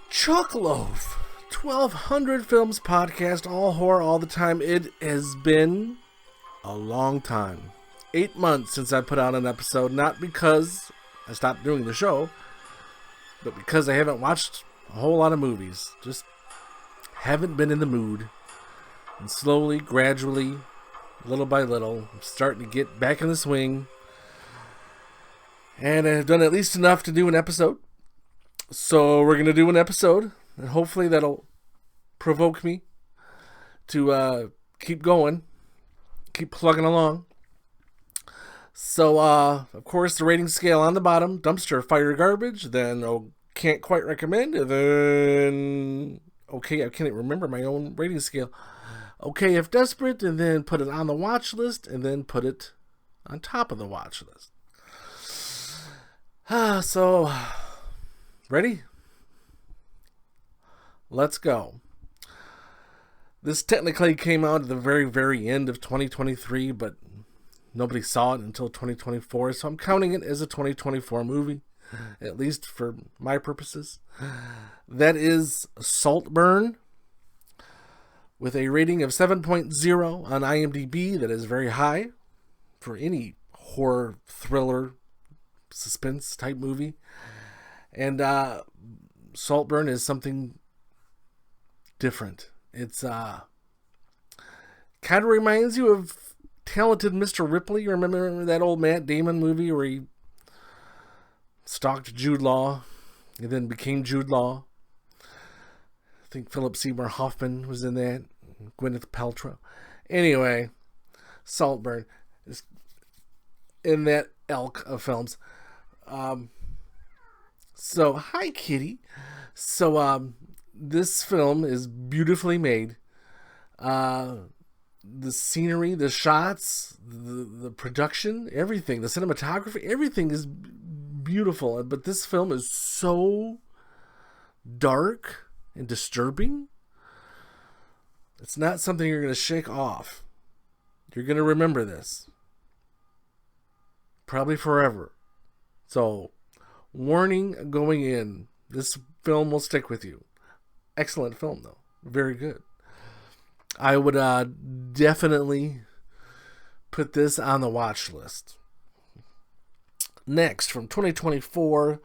Chuck Loaf, 1200 Films Podcast, all horror, all the time. It has been a long time. 8 months since I put out an episode, not because I stopped doing the show, but because I haven't watched a whole lot of movies. Just haven't been in the mood. And slowly, gradually, little by little, I'm starting to get back in the swing. And I've done at least enough to do an episode. So we're going to do an episode, and hopefully that'll provoke me to keep going, keep plugging along. So, of course, the rating scale on the bottom, dumpster, fire, garbage, then can't quite recommend, and then, okay, I can't remember my own rating scale. Okay, if desperate, and then put it on the watch list, and then put it on top of the watch list. So... ready? Let's go. This technically came out at the very, very end of 2023, but nobody saw it until 2024, so I'm counting it as a 2024 movie, at least for my purposes. That is Saltburn, with a rating of 7.0 on IMDb. That is very high for any horror, thriller, suspense type movie. And Saltburn is something different. It's kind of reminds you of Talented Mr. Ripley. Remember that old Matt Damon movie where he stalked Jude Law and then became Jude Law? I think Philip Seymour Hoffman was in that. Gwyneth Paltrow. Anyway, Saltburn is in that ilk of films. So, hi, kitty. So, this film is beautifully made. The scenery, the shots, the production, everything, the cinematography, everything is beautiful. But this film is so dark and disturbing. It's not something you're going to shake off. You're going to remember this. Probably forever. So... warning going in, this film will stick with you. Excellent film, though. Very good. I would definitely put this on the watch list. Next, from 2024,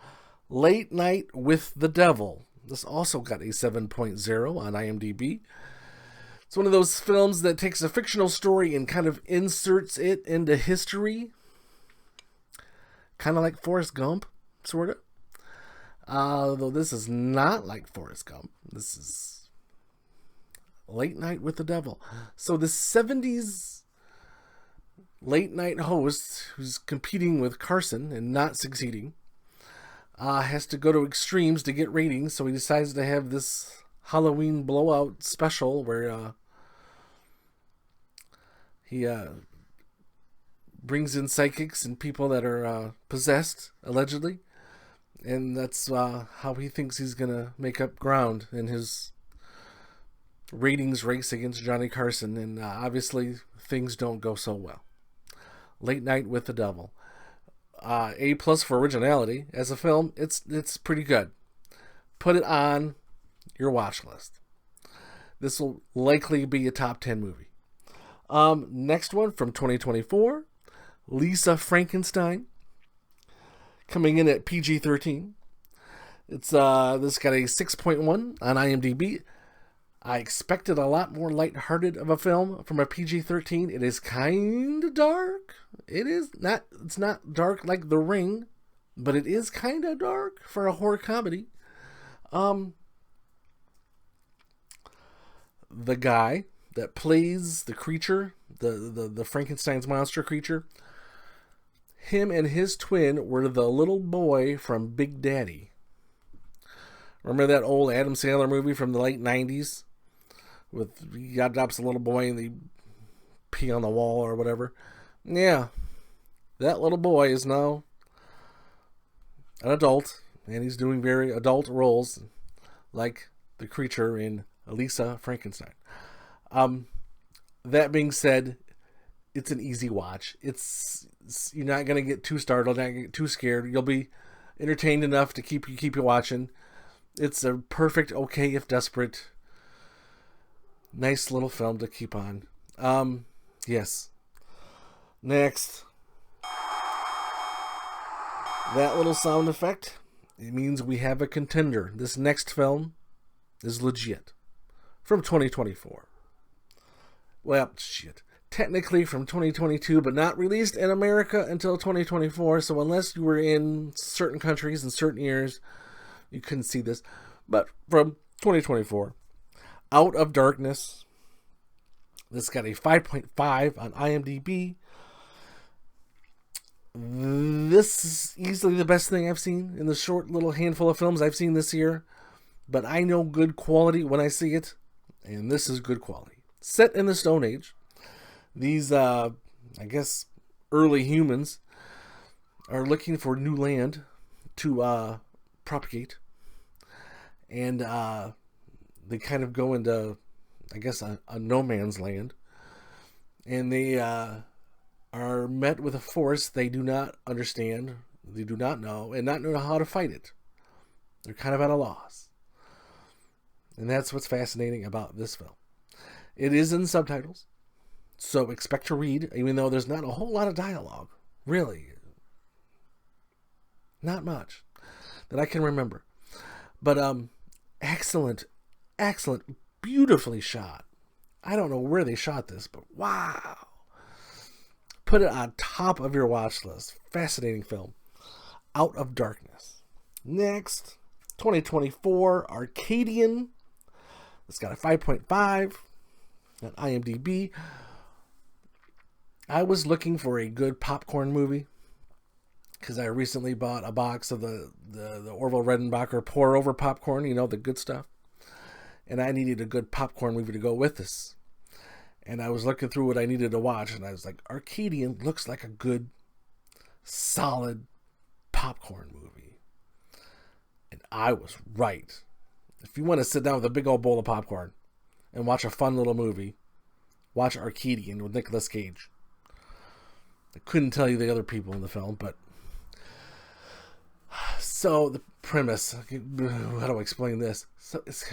Late Night with the Devil. This also got a 7.0 on IMDb. It's one of those films that takes a fictional story and kind of inserts it into history. Kind of like Forrest Gump. Sort of. Though this is not like Forrest Gump. This is Late Night with the Devil. So the 70s late night host who's competing with Carson and not succeeding has to go to extremes to get ratings. So he decides to have this Halloween blowout special where he brings in psychics and people that are possessed, allegedly. And that's how he thinks he's going to make up ground in his ratings race against Johnny Carson. And obviously, things don't go so well. Late Night with the Devil. A+ for originality. As a film, it's pretty good. Put it on your watch list. This will likely be a top 10 movie. Next one from 2024. Lisa Frankenstein. Coming in at PG-13. It's this got a 6.1 on IMDb. I expected a lot more lighthearted of a film from a PG-13. It is kind of dark. It's not dark like The Ring, but it is kind of dark for a horror comedy. The guy that plays the creature, the Frankenstein's monster creature, him and his twin were the little boy from Big Daddy. Remember that old Adam Sandler movie from the late 90s? With he adopts a little boy and they pee on the wall or whatever. Yeah. That little boy is now an adult. And he's doing very adult roles. Like the creature in Lisa Frankenstein. That being said, it's an easy watch. You're not going to get too startled, not going to get too scared. You'll be entertained enough to keep you watching. It's a perfect, okay if desperate, nice little film to keep on. Yes. Next. That little sound effect, it means we have a contender. This next film is legit. From 2024. Well, shit. Technically from 2022, but not released in America until 2024. So unless you were in certain countries in certain years, you couldn't see this. But from 2024, Out of Darkness. This got a 5.5 on IMDb. This is easily the best thing I've seen in the short little handful of films I've seen this year. But I know good quality when I see it. And this is good quality. Set in the Stone Age. These, I guess, early humans are looking for new land to propagate. And they kind of go into, I guess, a no man's land. And they are met with a force they do not understand, they do not know, and not know how to fight it. They're kind of at a loss. And that's what's fascinating about this film. It is in subtitles, so expect to read, even though there's not a whole lot of dialogue. Really. Not much that I can remember. But excellent, beautifully shot. I don't know where they shot this, but wow. Put it on top of your watch list. Fascinating film. Out of Darkness. Next, 2024, Arcadian. It's got a 5.5 on IMDb. I was looking for a good popcorn movie because I recently bought a box of the Orville Redenbacher pour over popcorn, you know, the good stuff. And I needed a good popcorn movie to go with this. And I was looking through what I needed to watch, and I was like, Arcadian looks like a good, solid popcorn movie. And I was right. If you want to sit down with a big old bowl of popcorn and watch a fun little movie, watch Arcadian with Nicolas Cage. I couldn't tell you the other people in the film, but... So, the premise. How do I explain this? So, it's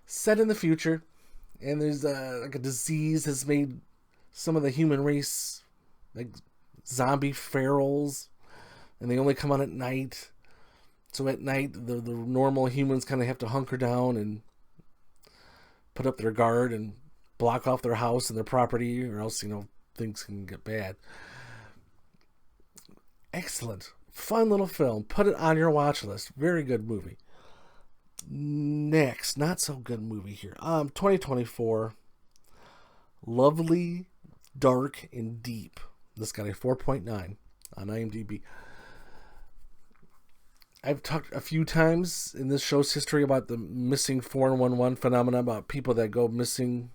set in the future, and there's like a disease has made some of the human race like zombie ferals, and they only come out at night. So at night, the normal humans kind of have to hunker down and put up their guard and block off their house and their property, or else, you know, things can get bad. Excellent. Fun little film. Put it on your watch list. Very good movie. Next, not so good movie here. 2024. Lovely, Dark, and Deep. This got a 4.9 on IMDb. I've talked a few times in this show's history about the missing 411 phenomenon, about people that go missing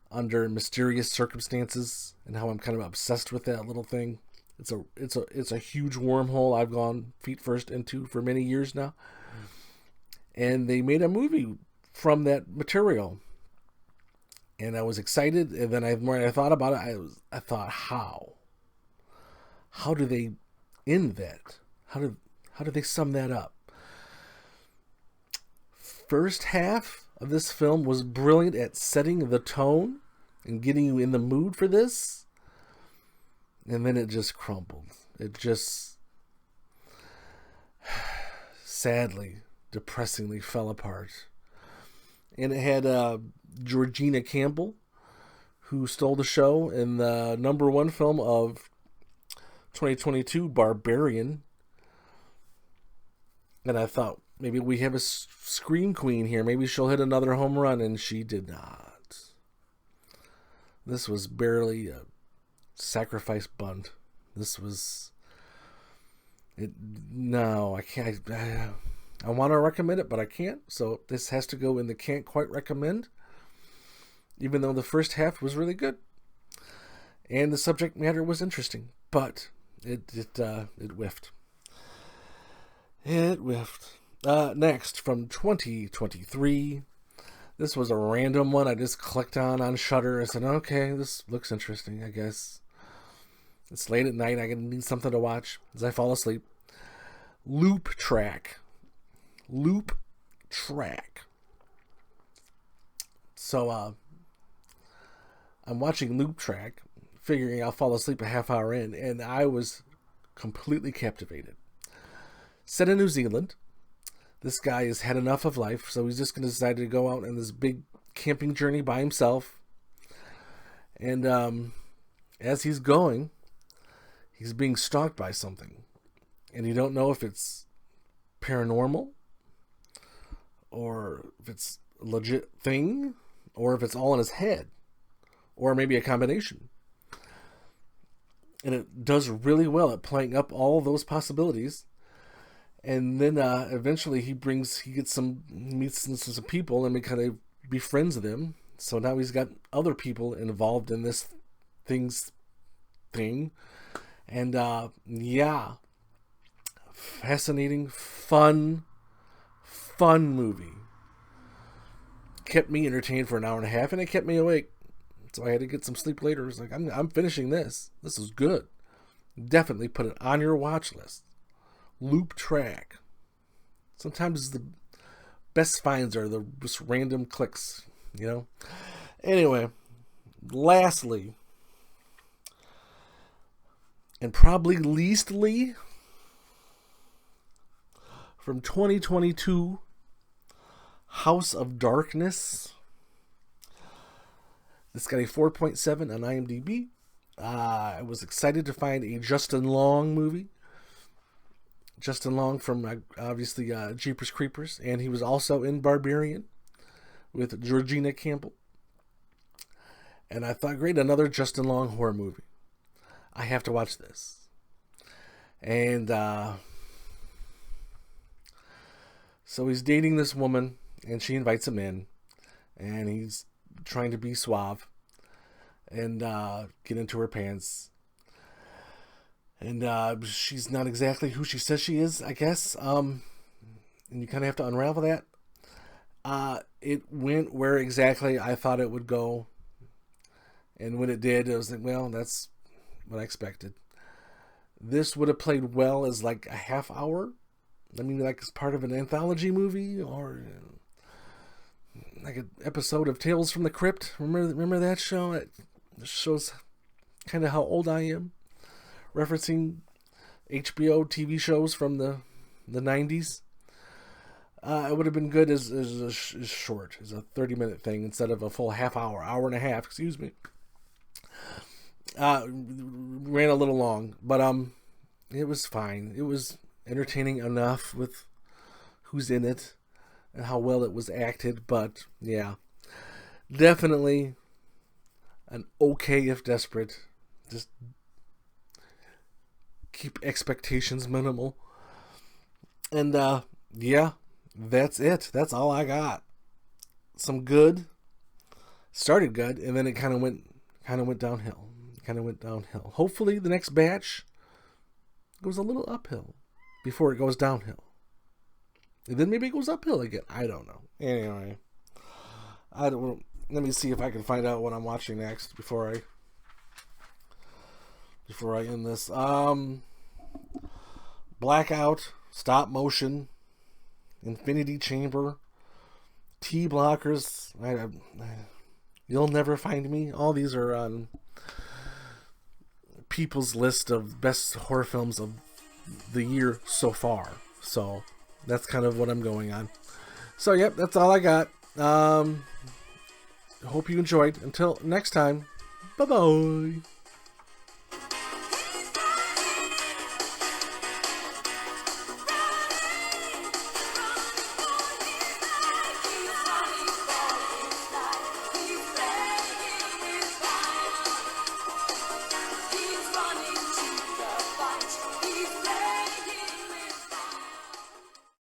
under mysterious circumstances, and how I'm kind of obsessed with that little thing. It's a huge wormhole I've gone feet first into for many years now. And they made a movie from that material. And I was excited, and then the more I thought about it, I thought, how? How do they end that? How do they sum that up? First half of this film was brilliant at setting the tone and getting you in the mood for this. And then it just crumbled. It just sadly, depressingly fell apart. And it had Georgina Campbell, who stole the show in the #1 film of 2022, Barbarian. And I thought, maybe we have a scream queen here. Maybe she'll hit another home run, and she did not. This was barely a sacrifice bunt. This was... No, I can't... I want to recommend it, but I can't. So this has to go in the can't quite recommend. Even though the first half was really good. And the subject matter was interesting. But it whiffed. It whiffed. Next, from 2023. This was a random one I just clicked on Shudder. I said, okay, this looks interesting, I guess. It's late at night. I need something to watch as I fall asleep. Loop Track. Loop Track. So, I'm watching Loop Track, figuring I'll fall asleep a half hour in, and I was completely captivated. Set in New Zealand. This guy has had enough of life, so he's just going to decide to go out on this big camping journey by himself. And as he's going, he's being stalked by something. And you don't know if it's paranormal, or if it's a legit thing, or if it's all in his head, or maybe a combination. And it does really well at playing up all those possibilities. And then eventually he meets some people and kind of befriends them. So now he's got other people involved in this thing. And yeah, fascinating, fun movie. Kept me entertained for an hour and a half, and it kept me awake. So I had to get some sleep later. It's like, I'm finishing this. This is good. Definitely put it on your watch list. Loop Track. Sometimes the best finds are the just random clicks, you know. Anyway, lastly, and probably leastly, from 2022, House of Darkness. This got a 4.7 on IMDb. I was excited to find a Justin Long movie. Justin Long from, obviously, Jeepers Creepers. And he was also in Barbarian with Georgina Campbell. And I thought, great, another Justin Long horror movie. I have to watch this. And so he's dating this woman, and she invites him in. And he's trying to be suave and get into her pants. And she's not exactly who she says she is, I guess. And you kind of have to unravel that. It went where exactly I thought it would go. And when it did, I was like, well, that's what I expected. This would have played well as like a half hour. I mean, like as part of an anthology movie, or like an episode of Tales from the Crypt. Remember that show? It shows kind of how old I am. Referencing HBO TV shows from the 90s. It would have been good as short, as a 30-minute thing instead of a full half hour, hour and a half, excuse me. Ran a little long, but it was fine. It was entertaining enough with who's in it and how well it was acted, but yeah, definitely an okay if desperate. Just keep expectations minimal. And yeah, that's it. That's all I got. Some good. Started good, and then it kind of went downhill. Hopefully the next batch goes a little uphill before it goes downhill. And then maybe it goes uphill again. I don't know. Anyway, let me see if I can find out what I'm watching next before I end this. Blackout, Stop Motion, Infinity Chamber, T-Blockers. You'll Never Find Me. All these are on people's list of best horror films of the year so far. So that's kind of what I'm going on. So yep, that's all I got. Hope you enjoyed. Until next time, bye-bye.